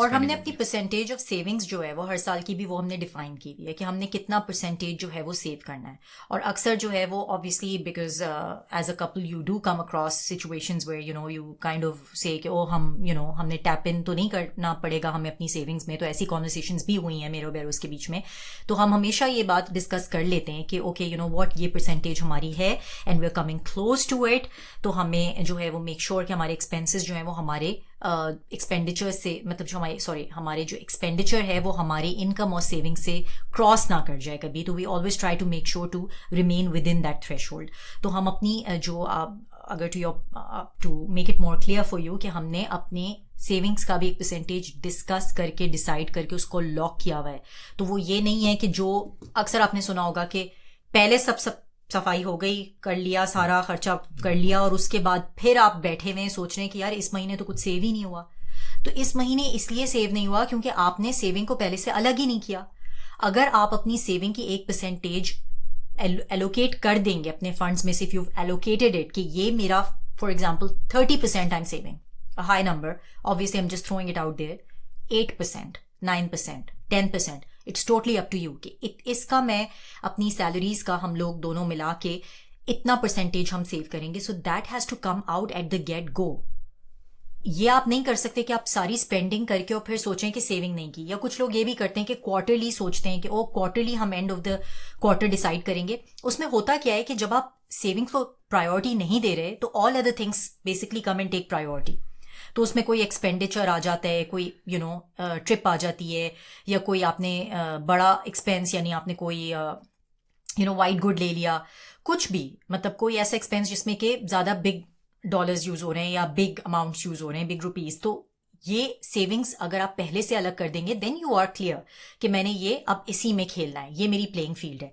और हमने स्पेंडिंग अपनी होगी। परसेंटेज ऑफ सेविंग्स जो है वो हर साल की भी वो हमने डिफाइन की हुई है कि हमने कितना परसेंटेज जो है वो सेव करना है। और अक्सर जो है वो obviously because as a couple you do come across situations where you kind of say कि ओ हम हमने टैप इन तो नहीं करना पड़ेगा हमें अपनी सेविंग्स में। तो ऐसी कॉन्वर्सेशंस भी हुई हैं मेरे और बेरोज के बीच में। तो हम हमेशा ये बात डिस्कस कर लेते हैं कि ओके व्हाट ये परसेंटेज हमारी है and we are coming close to it. तो हमें जो है वो मेक श्योर कि हमारे एक्सपेंसेस जो है वो हमारे एक्सपेंडिचर से मतलब जो हमारे जो एक्सपेंडिचर है वो हमारी इनकम और सेविंग से क्रॉस ना कर जाए कभी। तो we always try to make sure to remain within that threshold. तो हम अपनी जो अगर to make it more clear for you कि हमने अपने सेविंग्स का भी एक परसेंटेज डिस्कस करके डिसाइड करके उसको लॉक किया हुआ है। तो वो ये नहीं है कि जो अक्सर आपने सुना होगा कि पहले सब सफाई हो गई कर लिया सारा खर्चा कर लिया और उसके बाद फिर आप बैठे हुए सोच रहे हैं कि यार इस महीने तो कुछ सेव ही नहीं हुआ। तो इस महीने इसलिए सेव नहीं हुआ क्योंकि आपने सेविंग को पहले से अलग ही नहीं किया। अगर आप अपनी सेविंग की एक परसेंटेज एलोकेट कर देंगे अपने फंड्स में से, इफ यू एलोकेटेड इट कि ये मेरा for example 30% I am saving a high number, obviously I am just throwing it out there, 8%, 9%, 10%, it's totally up to you कि इसका मैं अपनी सैलरीज का हम लोग दोनों मिला के इतना परसेंटेज हम सेव करेंगे। So that has to come out at the get go. ये आप नहीं कर सकते कि आप सारी स्पेंडिंग करके और फिर सोचें कि सेविंग नहीं की। या कुछ लोग ये भी करते हैं कि क्वार्टरली सोचते हैं कि ओ क्वार्टरली हम end of the quarter decide करेंगे। उसमें होता क्या है कि जब आप सेविंग्स को प्रायोरिटी नहीं दे रहे तो all other things basically come and take priority. तो उसमें कोई एक्सपेंडिचर आ जाता है, कोई ट्रिप आ जाती है, या कोई आपने बड़ा एक्सपेंस यानी आपने कोई वाइट गुड ले लिया, कुछ भी मतलब कोई ऐसा एक्सपेंस जिसमें कि ज़्यादा बिग डॉलर्स यूज़ हो रहे हैं या बिग अमाउंट्स यूज़ हो रहे हैं, बिग रुपीज़। तो ये सेविंग्स अगर आप पहले से अलग कर देंगे देन यू आर क्लियर कि मैंने ये अब इसी में खेलना है, ये मेरी प्लेइंग फील्ड है।